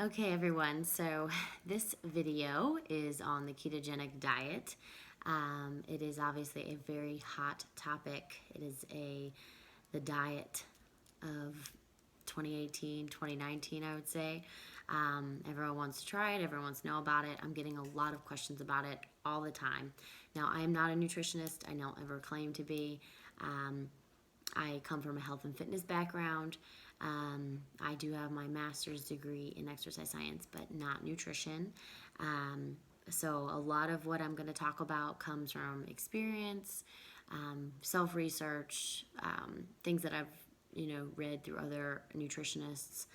Okay, everyone, so this video is on the ketogenic diet. It is obviously a very hot topic. It is the diet of 2018, 2019, I would say. Everyone wants to try it, everyone wants to know about it. I'm getting a lot of questions about it all the time. Now, I am not a nutritionist, I don't ever claim to be. I come from a health and fitness background. I do have my master's degree in exercise science, but not nutrition. So a lot of what I'm going to talk about comes from experience, self-research, things that I've read through other nutritionists,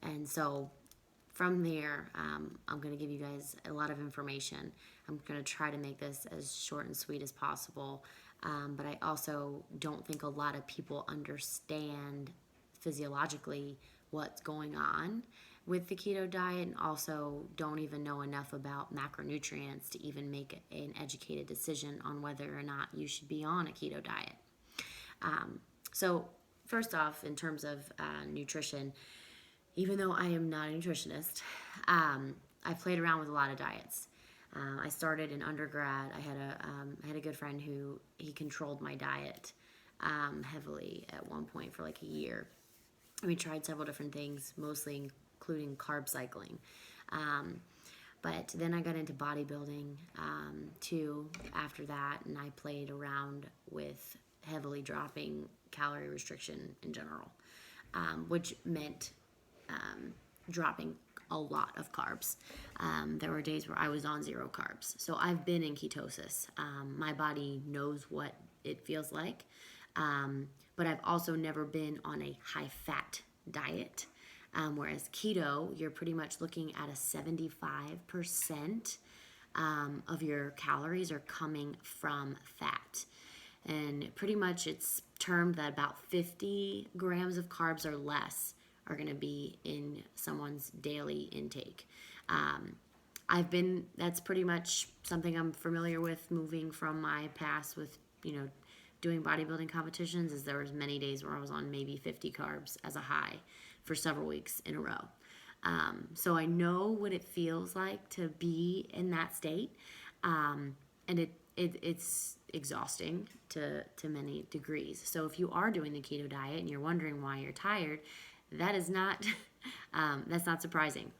and so from there, I'm going to give you guys a lot of information. I'm going to try to make this as short and sweet as possible. But I also don't think a lot of people understand physiologically what's going on with the keto diet, and also don't even know enough about macronutrients to even make an educated decision on whether or not you should be on a keto diet. So first off, in terms of nutrition, even though I am not a nutritionist, I played around with a lot of diets. I started in undergrad. I had a good friend who he controlled my diet heavily at one point for like a year. And we tried several different things, mostly including carb cycling. But then I got into bodybuilding too after that, and I played around with heavily dropping calorie restriction in general, which meant dropping a lot of carbs. There were days where I was on 0 carbs. So I've been in ketosis. My body knows what it feels like. But I've also never been on a high fat diet. Whereas keto, you're pretty much looking at a 75% of your calories are coming from fat. And pretty much it's termed that about 50 grams of carbs or less are going to be in someone's daily intake. That's pretty much something I'm familiar with moving from my past with, doing bodybuilding competitions, is there was many days where I was on maybe 50 carbs as a high for several weeks in a row. So I know what it feels like to be in that state. And it's exhausting to many degrees. So if you are doing the keto diet and you're wondering why you're tired, that is not that's not surprising.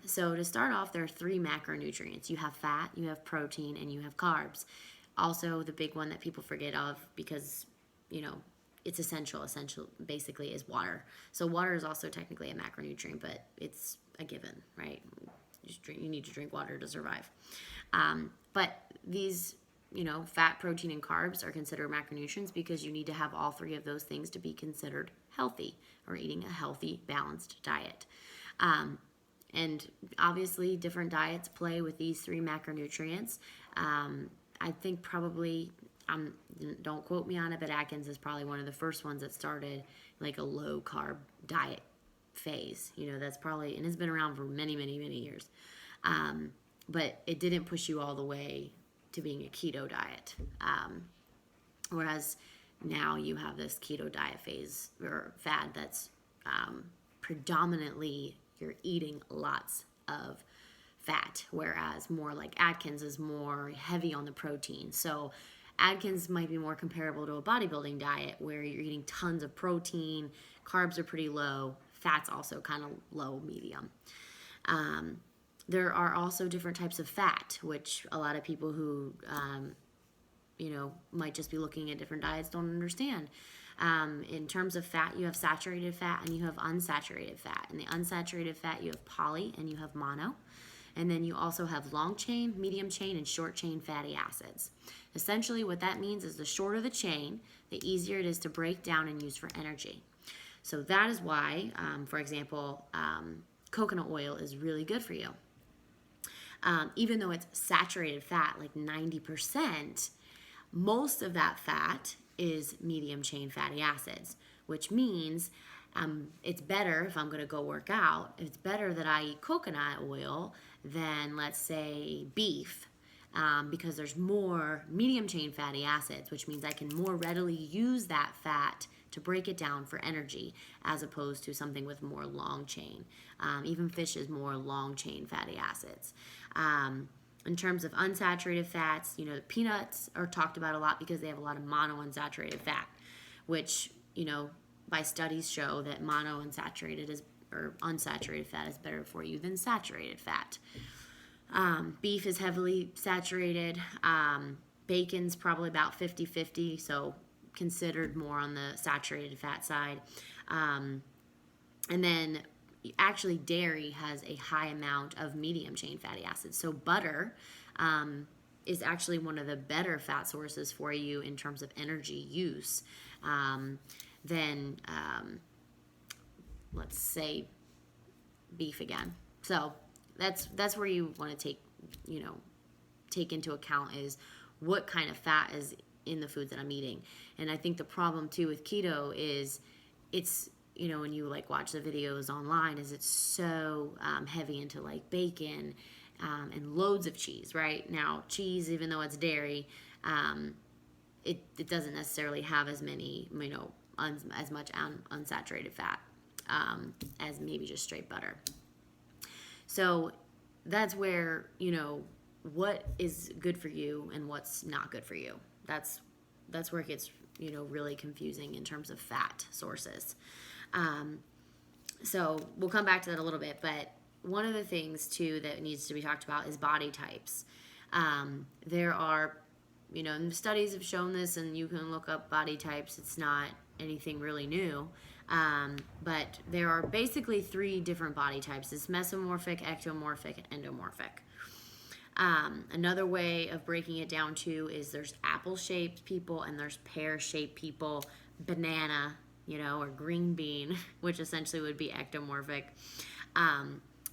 So to start off, there are 3 macronutrients. You have fat, you have protein, and you have carbs. Also, the big one that people forget of, because it's essential basically, is water. So water is also technically a macronutrient, but it's a given, right? You need to drink water to survive. But these fat, protein, and carbs are considered macronutrients because you need to have all 3 of those things to be considered healthy or eating a healthy, balanced diet. And obviously, different diets play with these 3 macronutrients. I think probably, don't quote me on it, but Atkins is probably one of the first ones that started like a low carb diet phase. That's probably, and it's been around for many, many, many years. But it didn't push you all the way to being a keto diet. Whereas now you have this keto diet phase or fad that's predominantly you're eating lots of fat, whereas more like Atkins is more heavy on the protein. So Atkins might be more comparable to a bodybuilding diet where you're eating tons of protein, carbs are pretty low, fat's also kind of low, medium. There are also different types of fat, which a lot of people who, might just be looking at different diets don't understand. In terms of fat, you have saturated fat and you have unsaturated fat. In the unsaturated fat, you have poly and you have mono. And then you also have long chain, medium chain, and short chain fatty acids. Essentially, what that means is the shorter the chain, the easier it is to break down and use for energy. So that is why, for example, coconut oil is really good for you. Even though it's saturated fat, like 90%, most of that fat is medium chain fatty acids, which means it's better if I'm going to go work out, it's better that I eat coconut oil than, let's say, beef, because there's more medium chain fatty acids, which means I can more readily use that fat to break it down for energy as opposed to something with more long chain. Even fish is more long chain fatty acids. In terms of unsaturated fats, the peanuts are talked about a lot because they have a lot of monounsaturated fat, which, by studies show that unsaturated fat is better for you than saturated fat. Beef is heavily saturated. Bacon's probably about 50-50, so considered more on the saturated fat side. And then actually dairy has a high amount of medium chain fatty acids. So butter is actually one of the better fat sources for you in terms of energy use than, let's say, beef again. So that's where you want to take into account is what kind of fat is in the foods that I'm eating. And I think the problem too with keto is it's, when you watch the videos online, is it's so heavy into like bacon and loads of cheese, right? Now cheese, even though it's dairy, it doesn't necessarily have as many, as much unsaturated fat as maybe just straight butter. So that's where, what is good for you and what's not good for you. That's where it gets, really confusing in terms of fat sources. So we'll come back to that a little bit, but one of the things too that needs to be talked about is body types. There are, studies have shown this, and you can look up body types. It's not anything really new. But there are basically 3 different body types. It's mesomorphic, ectomorphic, and endomorphic. Another way of breaking it down too is there's apple-shaped people and there's pear-shaped people, banana, or green bean, which essentially would be ectomorphic.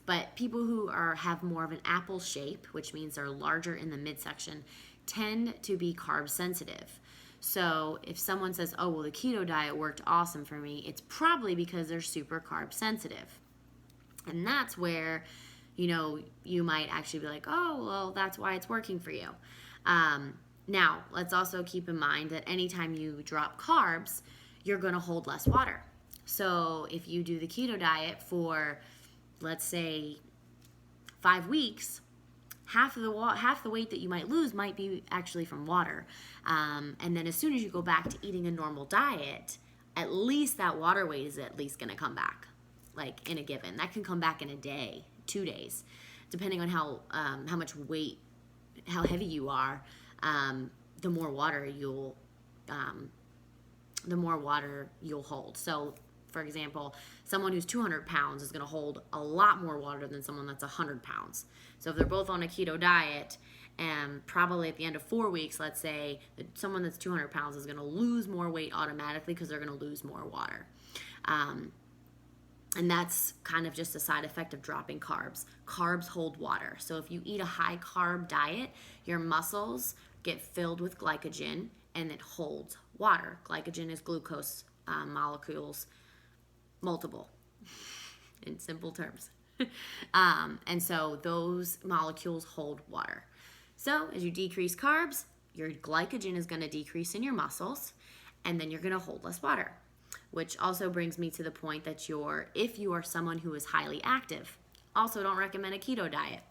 But people who have more of an apple shape, which means they're larger in the midsection, tend to be carb sensitive. So if someone says, oh, well, the keto diet worked awesome for me, it's probably because they're super carb sensitive. And that's where, you might actually be like, oh, well, that's why it's working for you. Now, let's also keep in mind that anytime you drop carbs, you're going to hold less water. So if you do the keto diet for, let's say, 5 weeks, half the weight that you might lose might be actually from water. And then as soon as you go back to eating a normal diet, at least that water weight is at least going to come back, like in a given. That can come back in a day, 2 days, depending on how much weight, how heavy you are. The more water you'll hold. So, for example, someone who's 200 pounds is going to hold a lot more water than someone that's 100 pounds. So if they're both on a keto diet, and probably at the end of 4 weeks, let's say, that someone that's 200 pounds is going to lose more weight automatically because they're going to lose more water. And that's kind of just a side effect of dropping carbs. Carbs hold water. So if you eat a high carb diet, your muscles get filled with glycogen and it holds water. Glycogen is glucose molecules, multiple, in simple terms. And so those molecules hold water. So as you decrease carbs, your glycogen is going to decrease in your muscles, and then you're going to hold less water. Which also brings me to the point that if you are someone who is highly active, also don't recommend a keto diet.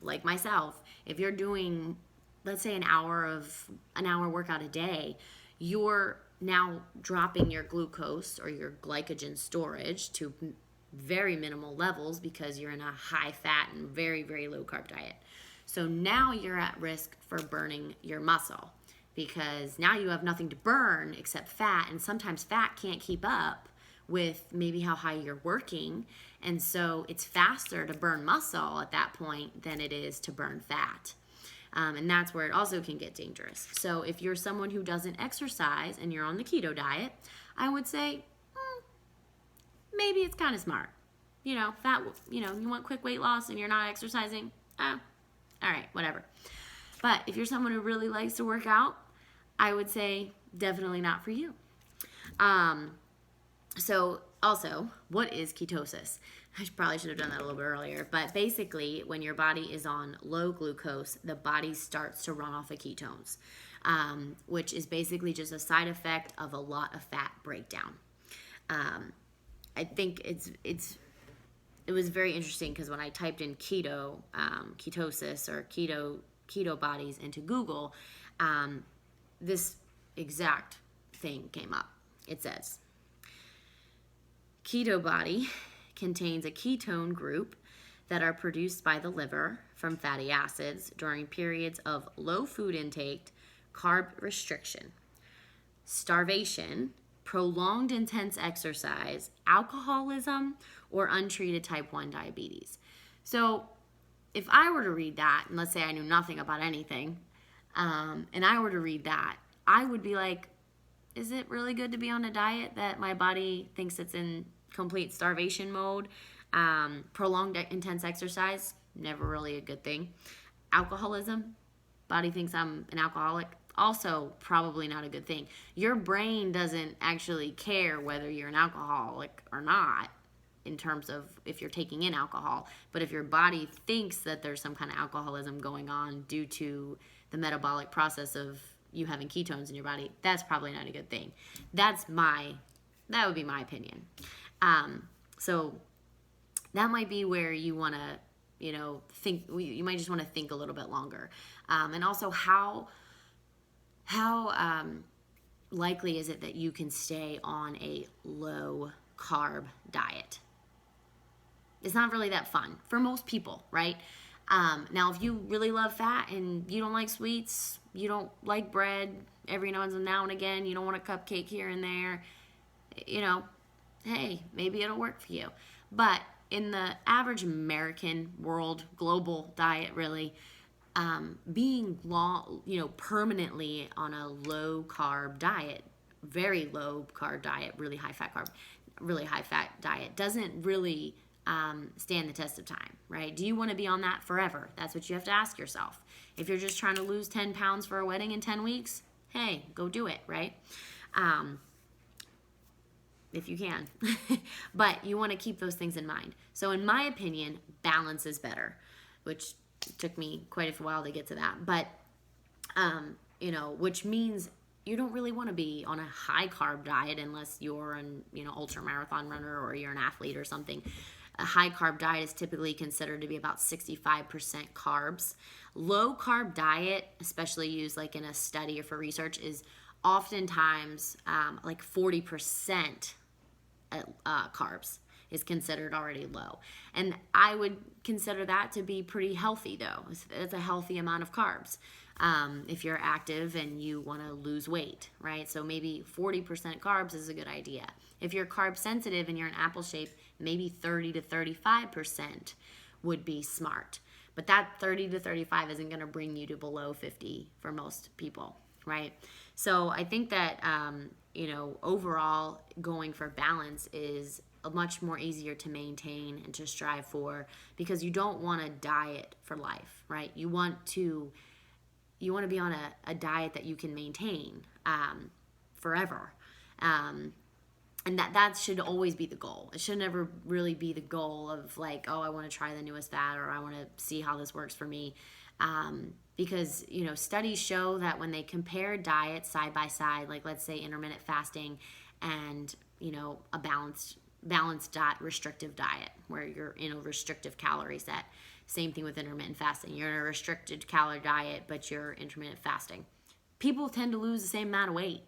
Like myself, if you're doing, let's say, an hour workout a day, you're now dropping your glucose or your glycogen storage to very minimal levels because you're in a high fat and very, very low carb diet. So now you're at risk for burning your muscle, because now you have nothing to burn except fat, and sometimes fat can't keep up with maybe how high you're working, and so it's faster to burn muscle at that point than it is to burn fat. And that's where it also can get dangerous. So if you're someone who doesn't exercise and you're on the keto diet, I would say maybe it's kind of smart. You want quick weight loss and you're not exercising, all right, whatever. But if you're someone who really likes to work out, I would say definitely not for you. So also, what is ketosis? I probably should have done that a little bit earlier. But basically, when your body is on low glucose, the body starts to run off of ketones. which is basically just a side effect of a lot of fat breakdown. I think it was very interesting because when I typed in keto, ketosis, or keto bodies into Google, this exact thing came up. It says, keto body contains a ketone group that are produced by the liver from fatty acids during periods of low food intake, carb restriction, starvation, prolonged intense exercise, alcoholism, or untreated type 1 diabetes. So if I were to read that, and let's say I knew nothing about anything, and I were to read that, I would be like, is it really good to be on a diet that my body thinks it's in complete starvation mode? Prolonged intense exercise, never really a good thing. Alcoholism, body thinks I'm an alcoholic, also probably not a good thing. Your brain doesn't actually care whether you're an alcoholic or not in terms of if you're taking in alcohol, but if your body thinks that there's some kind of alcoholism going on due to the metabolic process of you having ketones in your body, that's probably not a good thing. That would be my opinion. So that might be where you want to, think. You might just want to think a little bit longer, and also how likely is it that you can stay on a low carb diet? It's not really that fun for most people, right? Now, if you really love fat and you don't like sweets, you don't like bread every now and again, you don't want a cupcake here and there, hey, maybe it'll work for you. But in the average American world, global diet, really, being permanently on a low carb diet, very low carb diet, really high fat diet, doesn't really stand the test of time, right? Do you want to be on that forever? That's what you have to ask yourself. If you're just trying to lose 10 pounds for a wedding in 10 weeks, hey, go do it, right? If you can. But you want to keep those things in mind. So in my opinion, balance is better, which took me quite a while to get to that. But, which means you don't really want to be on a high carb diet unless you're an, ultra marathon runner or you're an athlete or something. A high carb diet is typically considered to be about 65% carbs. Low carb diet, especially used like in a study or for research, is oftentimes like 40% carbs is considered already low. And I would consider that to be pretty healthy, though. It's a healthy amount of carbs if you're active and you want to lose weight, right? So maybe 40% carbs is a good idea. If you're carb sensitive and you're in apple shape, maybe 30 to 35% would be smart. But that 30 to 35 isn't going to bring you to below 50 for most people, right? So I think that, overall going for balance is much more easier to maintain and to strive for, because you don't want to diet for life, right? You want to be on a diet that you can maintain forever. And that should always be the goal. It should never really be the goal of like, oh, I want to try the newest fad, or I want to see how this works for me. Because, studies show that when they compare diets side by side, like let's say intermittent fasting and, a balanced diet, restrictive diet, where you're in a restrictive calorie set. Same thing with intermittent fasting. You're in a restricted calorie diet, but you're intermittent fasting. People tend to lose the same amount of weight.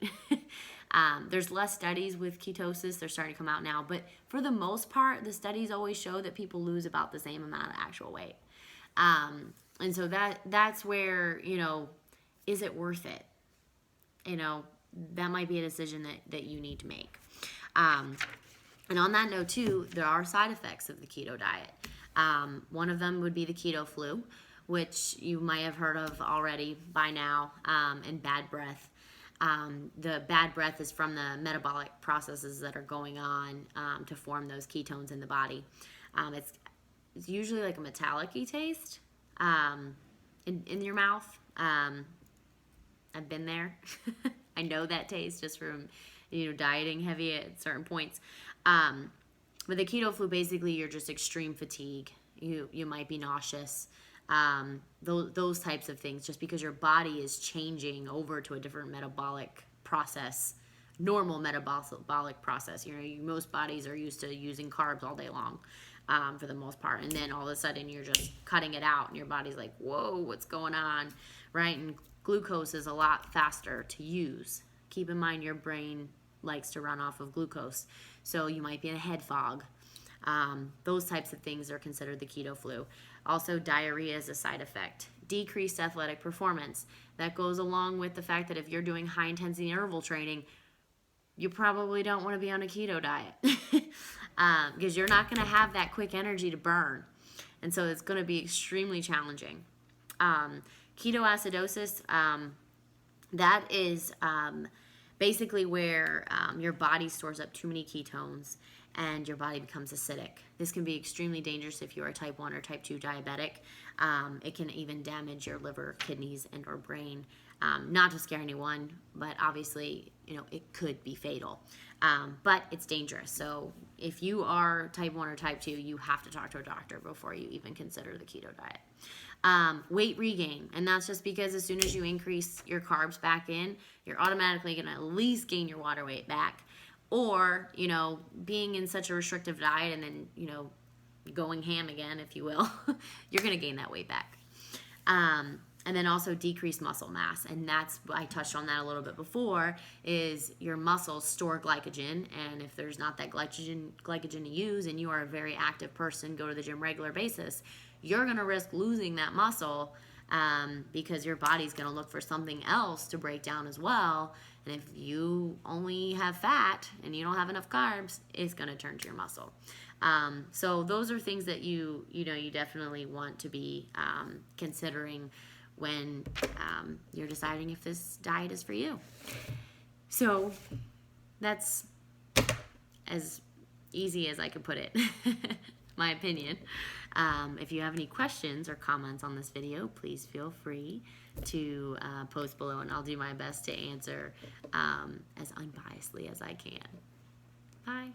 There's less studies with ketosis. They're starting to come out now. But for the most part, the studies always show that people lose about the same amount of actual weight. And so that's where, is it worth it? That might be a decision that you need to make. And on that note, too, there are side effects of the keto diet. One of them would be the keto flu, which you might have heard of already by now, and bad breath. The bad breath is from the metabolic processes that are going on to form those ketones in the body. It's usually like a metallic-y taste in your mouth. I've been there. I know that taste just from dieting heavy at certain points. But the keto flu, basically, you're just extreme fatigue. You might be nauseous. those types of things, just because your body is changing over to a different metabolic process, normal metabolic process. Most bodies are used to using carbs all day long, for the most part, and then all of a sudden you're just cutting it out and your body's like, whoa, what's going on, right? And glucose is a lot faster to use. Keep in mind your brain likes to run off of glucose, so you might be in a head fog. Those types of things are considered the keto flu. Also, diarrhea is a side effect. Decreased athletic performance. That goes along with the fact that if you're doing high intensity interval training, you probably don't want to be on a keto diet, because you're not going to have that quick energy to burn. And so it's going to be extremely challenging. Ketoacidosis, that is basically where your body stores up too many ketones and your body becomes acidic. This can be extremely dangerous if you're a type 1 or type 2 diabetic. It can even damage your liver, kidneys, and or brain. Not to scare anyone, but obviously, it could be fatal. But it's dangerous. So if you are type 1 or type 2, you have to talk to a doctor before you even consider the keto diet. Weight regain, and that's just because as soon as you increase your carbs back in, you're automatically going to at least gain your water weight back. Or, being in such a restrictive diet and then, going ham again, if you will, you're going to gain that weight back. And then also decrease muscle mass. And that's, I touched on that a little bit before, is your muscles store glycogen. And if there's not that glycogen to use and you are a very active person, go to the gym regular basis, you're going to risk losing that muscle, because your body's going to look for something else to break down as well. And if you only have fat and you don't have enough carbs, it's going to turn to your muscle. So those are things that you definitely want to be considering when you're deciding if this diet is for you. So that's as easy as I could put it, my opinion. If you have any questions or comments on this video, please feel free to post below, and I'll do my best to answer as unbiasedly as I can. Bye.